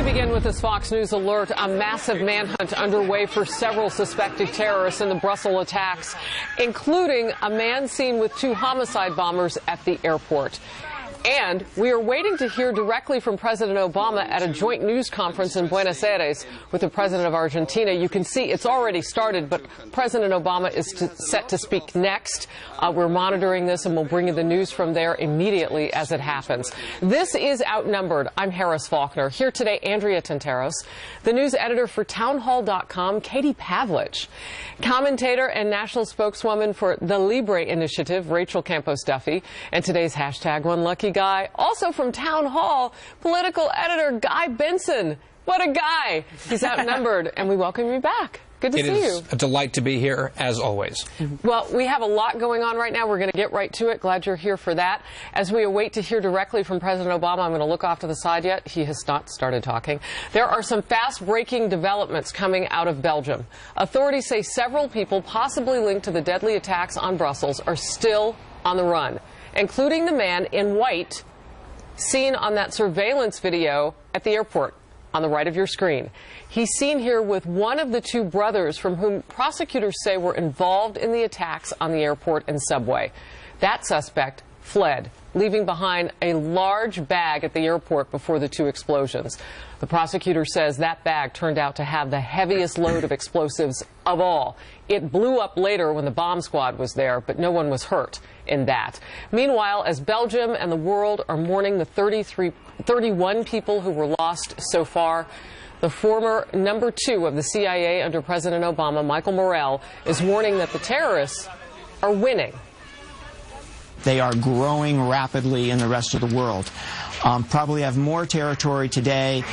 We begin with this Fox News alert. A massive manhunt underway for several suspected terrorists in the Brussels attacks, including a man seen with 2 homicide bombers at the airport. And we are waiting to hear directly from President Obama at a joint news conference in Buenos Aires with the president of Argentina. You can see it's already started, but President Obama is set to speak next. We're monitoring this, and we'll bring you the news from there immediately as it happens. This is Outnumbered. I'm Harris Faulkner. Here today, Andrea Tinteros, the news editor for townhall.com, Katie Pavlich, commentator and national spokeswoman for the LIBRE Initiative, Rachel Campos-Duffy, and today's hashtag One Lucky Guy, also from Town Hall, political editor Guy Benson. What a guy. He's outnumbered, and we welcome you back. Good to see you. It is a delight to be here, as always. Well, we have a lot going on right now. We're going to get right to it. Glad you're here for that. As we await to hear directly from President Obama, I'm going to look off to the side yet. He has not started talking. There are some fast-breaking developments coming out of Belgium. Authorities say several people possibly linked to the deadly attacks on Brussels are still on the run, including the man in white seen on that surveillance video at the airport on the right of your screen. He's seen here with one of the 2 brothers from whom prosecutors say were involved in the attacks on the airport and subway. That suspect fled, leaving behind a large bag at the airport before the 2 explosions. The prosecutor says that bag turned out to have the heaviest load of explosives of all. It blew up later when the bomb squad was there, but no one was hurt in that. Meanwhile, as Belgium and the world are mourning the 31 people who were lost so far, the former number 2 of the CIA under President Obama, Michael Morrell, is warning that the terrorists are winning. They are growing rapidly in the rest of the world. Probably have more territory today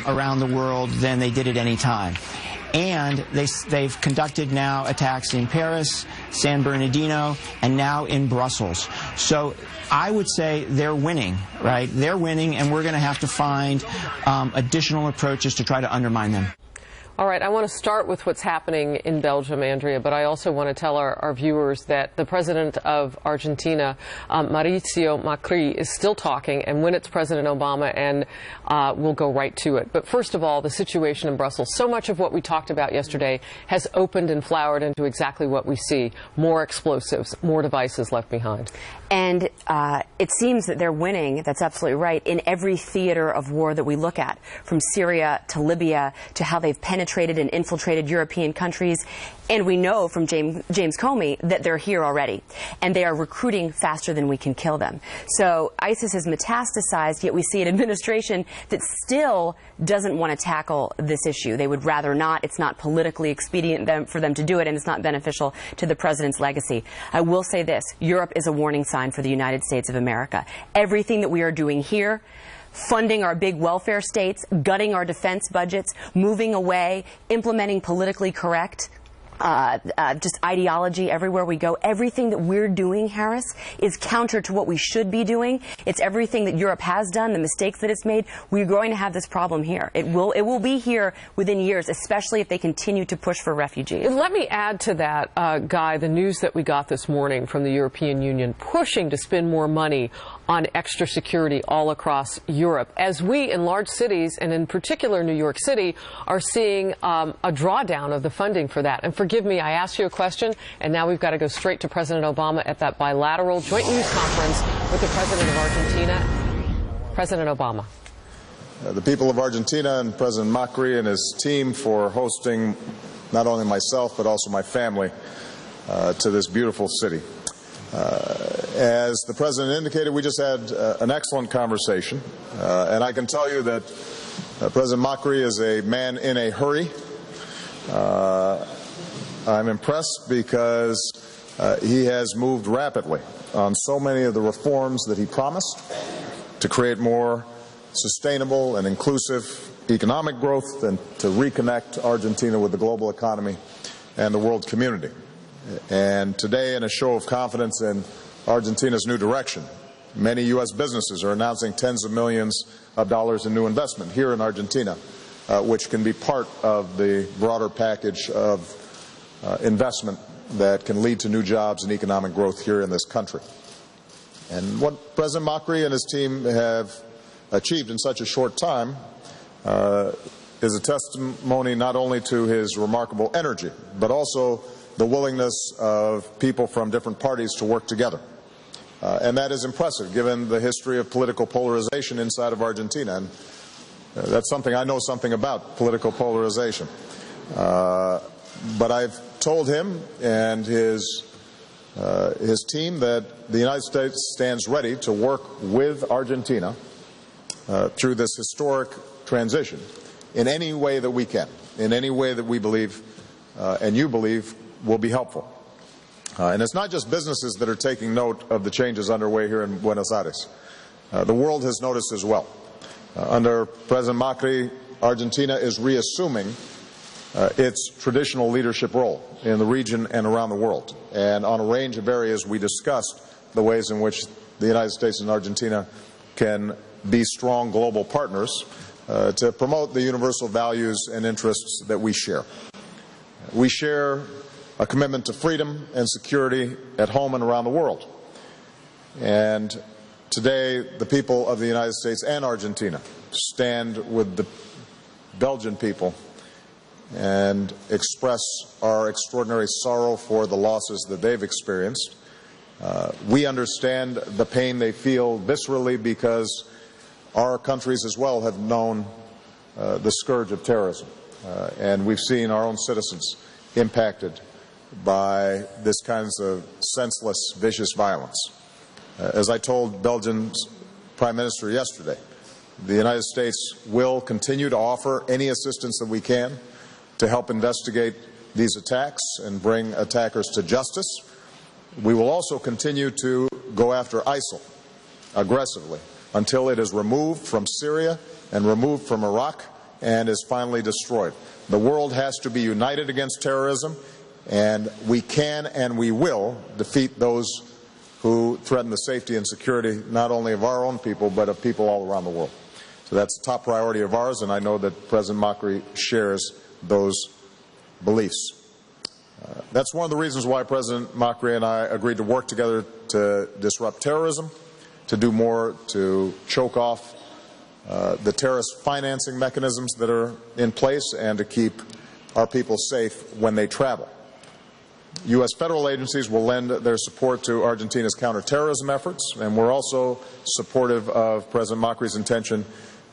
around the world than they did at any time. And they've conducted now attacks in Paris, San Bernardino, and now in Brussels. So I would say they're winning, right? They're winning, and we're going to have to find additional approaches to try to undermine them. All right, I want to start with what's happening in Belgium, Andrea, but I also want to tell our viewers that the president of Argentina, Mauricio Macri, is still talking, and when it's President Obama, and we'll go right to it. But first of all, the situation in Brussels. So much of what we talked about yesterday has opened and flowered into exactly what we see. More explosives, more devices left behind. And it seems that they're winning, that's absolutely right, in every theater of war that we look at, from Syria to Libya to how they've penetrated and infiltrated European countries. And we know from James Comey that they're here already, and they are recruiting faster than we can kill them. So ISIS has metastasized, yet we see an administration that still doesn't want to tackle this issue. They would rather not. It's not politically expedient for them to do it, and it's not beneficial to the president's legacy. I will say this. Europe is a warning sign for the United States of America. Everything that we are doing here, funding our big welfare states, gutting our defense budgets, moving away, implementing politically correct just ideology everywhere we go. Everything that we're doing, Harris, is counter to what we should be doing. It's everything that Europe has done, the mistakes that it's made. We're going to have this problem here. It will be here within years, especially if they continue to push for refugees. Let me add to that, Guy, the news that we got this morning from the European Union pushing to spend more money on extra security all across Europe, as we in large cities, and in particular New York City, are seeing a drawdown of the funding for that. And forgive me, I asked you a question, and now we've got to go straight to President Obama at that bilateral joint news conference with the President of Argentina. President Obama. The people of Argentina and President Macri and his team for hosting not only myself but also my family to this beautiful city. As the President indicated, we just had an excellent conversation, and I can tell you that President Macri is a man in a hurry. I'm impressed because he has moved rapidly on so many of the reforms that he promised to create more sustainable and inclusive economic growth and to reconnect Argentina with the global economy and the world community. And today, in a show of confidence in Argentina's new direction, many U.S. businesses are announcing tens of millions of dollars in new investment here in Argentina, which can be part of the broader package of investment that can lead to new jobs and economic growth here in this country. And what President Macri and his team have achieved in such a short time is a testimony not only to his remarkable energy, but also the willingness of people from different parties to work together. And that is impressive, given the history of political polarization inside of Argentina. And that's something I know something about, political polarization. But I've told him and his team that the United States stands ready to work with Argentina through this historic transition in any way that we can, in any way that we believe and you believe will be helpful. And it's not just businesses that are taking note of the changes underway here in Buenos Aires. The world has noticed as well. Under President Macri, Argentina is reassuming its traditional leadership role in the region and around the world. And on a range of areas, we discussed the ways in which the United States and Argentina can be strong global partners to promote the universal values and interests that we share. We share a commitment to freedom and security at home and around the world. And today, the people of the United States and Argentina stand with the Belgian people and express our extraordinary sorrow for the losses that they've experienced. We understand the pain they feel viscerally because our countries as well have known the scourge of terrorism. And we've seen our own citizens impacted by this kinds of senseless, vicious violence. As I told Belgium's Prime Minister yesterday, the United States will continue to offer any assistance that we can to help investigate these attacks and bring attackers to justice. We will also continue to go after ISIL aggressively until it is removed from Syria and removed from Iraq and is finally destroyed. The world has to be united against terrorism, and we can and we will defeat those who threaten the safety and security not only of our own people but of people all around the world. So that's a top priority of ours, and I know that President Macri shares those beliefs. That's one of the reasons why President Macri and I agreed to work together to disrupt terrorism, to do more to choke off the terrorist financing mechanisms that are in place, and to keep our people safe when they travel. U.S. federal agencies will lend their support to Argentina's counterterrorism efforts, and we're also supportive of President Macri's intention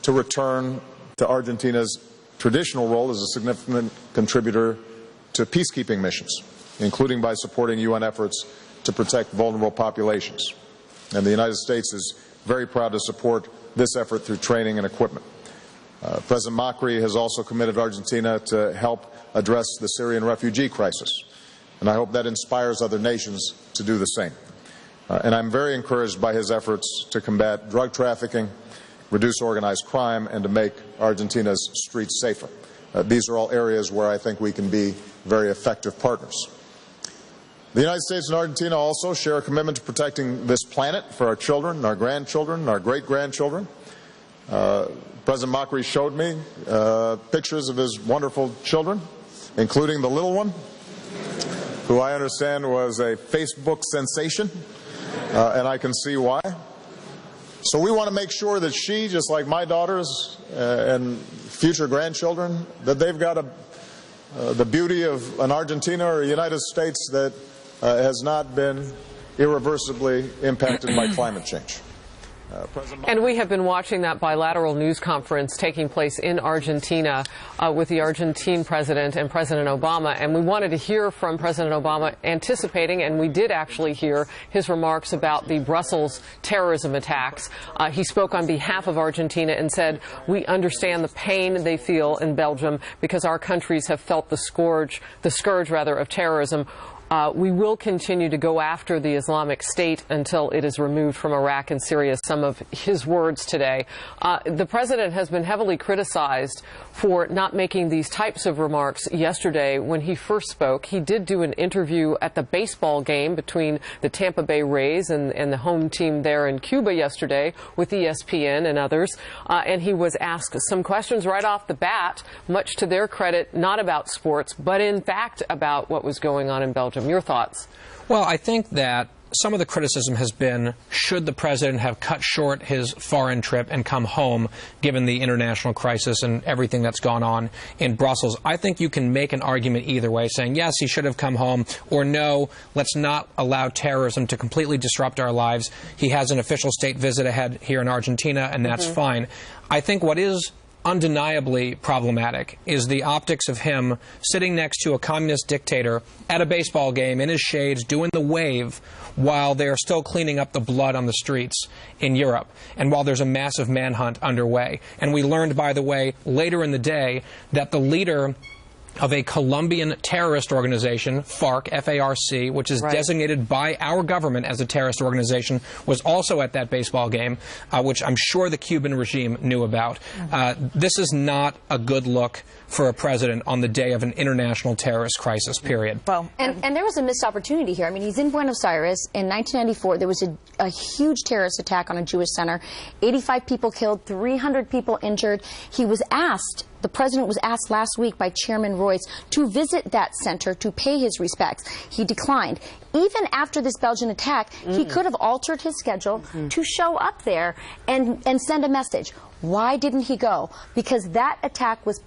to return to Argentina's traditional role as a significant contributor to peacekeeping missions, including by supporting UN efforts to protect vulnerable populations. And the United States is very proud to support this effort through training and equipment. President Macri has also committed Argentina to help address the Syrian refugee crisis, and I hope that inspires other nations to do the same. And I'm very encouraged by his efforts to combat drug trafficking, reduce organized crime, and to make Argentina's streets safer. These are all areas where I think we can be very effective partners. The United States and Argentina also share a commitment to protecting this planet for our children, our grandchildren, our great-grandchildren. President Macri showed me pictures of his wonderful children, including the little one, who I understand was a Facebook sensation, and I can see why. So we want to make sure that she, just like my daughters and future grandchildren, that they've got the beauty of an Argentina or a United States that has not been irreversibly impacted by climate change. And we have been watching that bilateral news conference taking place in Argentina with the Argentine president and President Obama. And we wanted to hear from President Obama anticipating, and we did actually hear his remarks about the Brussels terrorism attacks. He spoke on behalf of Argentina and said, "We understand the pain they feel in Belgium because our countries have felt the scourge of terrorism. We will continue to go after the Islamic State until it is removed from Iraq and Syria," some of his words today. The president has been heavily criticized for not making these types of remarks yesterday when he first spoke. He did do an interview at the baseball game between the Tampa Bay Rays and the home team there in Cuba yesterday with ESPN and others. And he was asked some questions right off the bat, much to their credit, not about sports, but in fact about what was going on in Belgium. Your thoughts? Well, I think that some of the criticism has been, should the president have cut short his foreign trip and come home, given the international crisis and everything that's gone on in Brussels? I think you can make an argument either way, saying, yes, he should have come home, or no, let's not allow terrorism to completely disrupt our lives. He has an official state visit ahead here in Argentina, and that's fine. I think what is undeniably problematic is the optics of him sitting next to a communist dictator at a baseball game in his shades doing the wave while they're still cleaning up the blood on the streets in Europe and while there's a massive manhunt underway. And we learned, by the way, later in the day that the leader of a Colombian terrorist organization, FARC, F-A-R-C, which is designated by our government as a terrorist organization, was also at that baseball game, which I'm sure the Cuban regime knew about. This is not a good look for a president on the day of an international terrorist crisis, period. Well, and there was a missed opportunity here. I mean, he's in Buenos Aires. In 1994, there was a huge terrorist attack on a Jewish center. 85 people killed, 300 people injured. He was asked, the president was asked last week by Chairman Royce to visit that center to pay his respects. He declined. Even after this Belgian attack, he could have altered his schedule to show up there and send a message. Why didn't he go? Because that attack was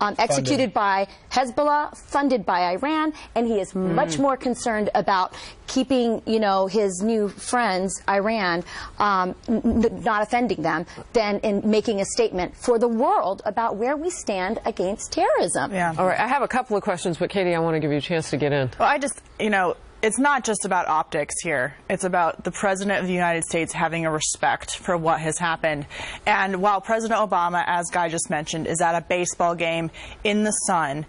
executed by Hezbollah, funded by Iran, and he is much more concerned about keeping, you know, his new friends, Iran, not offending them, than in making a statement for the world about where we stand against terrorism. Yeah. All right, I have a couple of questions, but Katie, I want to give you a chance to get in. Well, I just, you know, it's not just about optics here. It's about the President of the United States having a respect for what has happened. And while President Obama, as Guy just mentioned, is at a baseball game in the sun,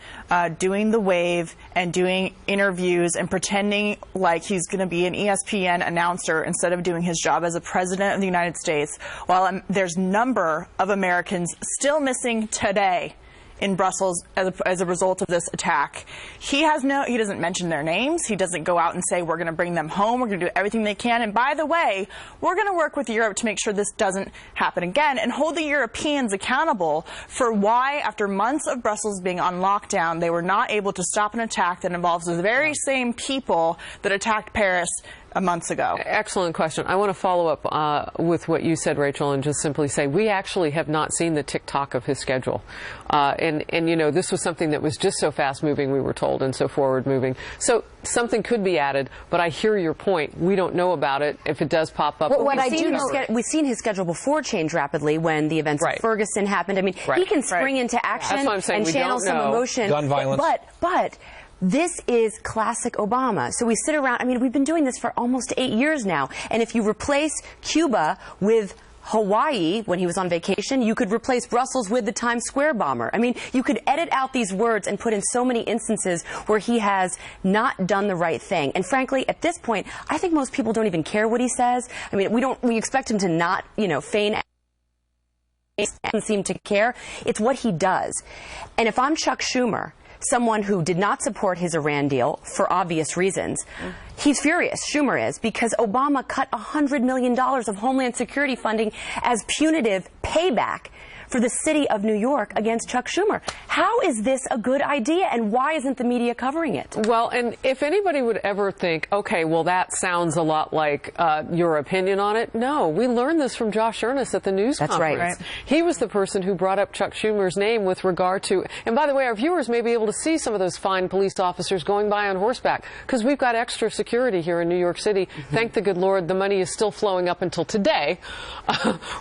doing the wave and doing interviews and pretending like he's going to be an ESPN announcer instead of doing his job as a President of the United States, while there's a number of Americans still missing today in Brussels as a result of this attack. He doesn't mention their names. He doesn't go out and say, we're going to bring them home. We're going to do everything they can. And by the way, we're going to work with Europe to make sure this doesn't happen again and hold the Europeans accountable for why, after months of Brussels being on lockdown, they were not able to stop an attack that involves the very same people that attacked Paris months ago. Excellent question. I want to follow up with what you said, Rachel, and just simply say we actually have not seen the tick-tock of his schedule. And you know, this was something that was just so fast-moving, we were told, and so forward-moving. So something could be added, but I hear your point. We don't know about it if it does pop up. Well, what I do know, we've seen his schedule before change rapidly when the events of Ferguson happened. I mean, he can spring into action and channel some emotion. Gun violence. But this is classic Obama. So we sit around, I mean, we've been doing this for almost 8 years now. And if you replace Cuba with Hawaii when he was on vacation, you could replace Brussels with the Times Square bomber. I mean, you could edit out these words and put in so many instances where he has not done the right thing. And frankly, at this point, I think most people don't even care what he says. I mean, we expect him to not, you know, feign doesn't seem to care. It's what he does. And if I'm Chuck Schumer, someone who did not support his Iran deal for obvious reasons, he's furious, Schumer is, because Obama cut $100 million of Homeland Security funding as punitive payback for the city of New York against Chuck Schumer. How is this a good idea, and why isn't the media covering it? Well, and if anybody would ever think, okay, well, that sounds a lot like your opinion on it, no. We learned this from Josh Earnest at the news conference. That's right. He was the person who brought up Chuck Schumer's name with regard to, and by the way, our viewers may be able to see some of those fine police officers going by on horseback, because we've got extra security here in New York City. Thank the good Lord, the money is still flowing up until today.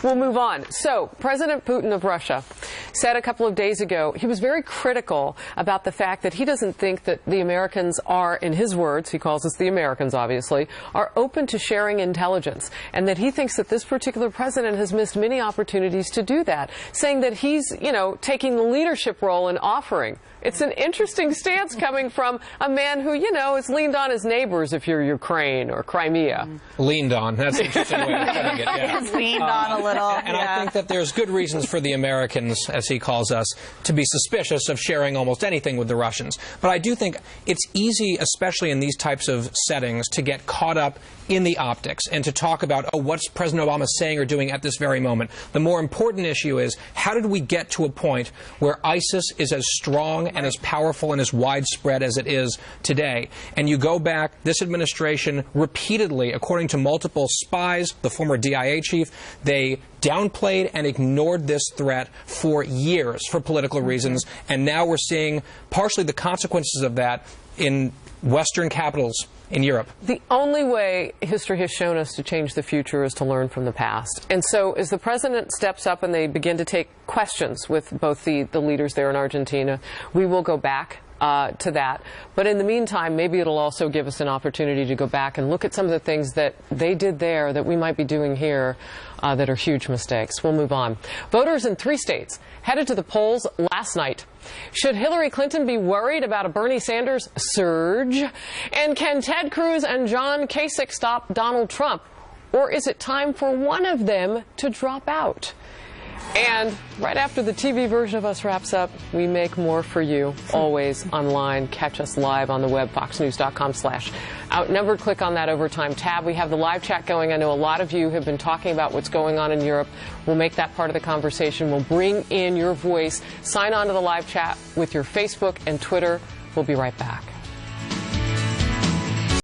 We'll move on. So, President Putin of Russia said a couple of days ago he was very critical about the fact that he doesn't think that the Americans are, in his words, he calls us the Americans obviously, are open to sharing intelligence, and that he thinks that this particular president has missed many opportunities to do that, saying that he's, you know, taking the leadership role and offering. It's an interesting stance coming from a man who, you know, has leaned on his neighbors if you're Ukraine or Crimea. Leaned on. That's an interesting way of putting it. Yeah. Leaned on a little. And I think that there's good reasons for the Americans, as as he calls us, to be suspicious of sharing almost anything with the Russians. But I do think it's easy, especially in these types of settings, to get caught up in the optics and to talk about, oh, what's President Obama saying or doing at this very moment. The more important issue is, how did we get to a point where ISIS is as strong and as powerful and as widespread as it is today? And you go back, this administration repeatedly, according to multiple spies, the former DIA chief, they downplayed and ignored this threat for years for political reasons, and now we're seeing partially the consequences of that in Western capitals in Europe. The only way history has shown us to change the future is to learn from the past. And so as the president steps up and they begin to take questions with both the leaders there in Argentina, we will go back to that. But in the meantime, maybe it'll also give us an opportunity to go back and look at some of the things that they did there that we might be doing here that are huge mistakes. We'll move on. Voters in 3 states headed to the polls last night. Should Hillary Clinton be worried about a Bernie Sanders surge? And can Ted Cruz and John Kasich stop Donald Trump? Or is it time for one of them to drop out? And right after the TV version of us wraps up, we make more for you, always online. Catch us live on the web, foxnews.com/outnumbered. Click on that Overtime tab. We have the live chat going. I know a lot of you have been talking about what's going on in Europe. We'll make that part of the conversation. We'll bring in your voice. Sign on to the live chat with your Facebook and Twitter. We'll be right back.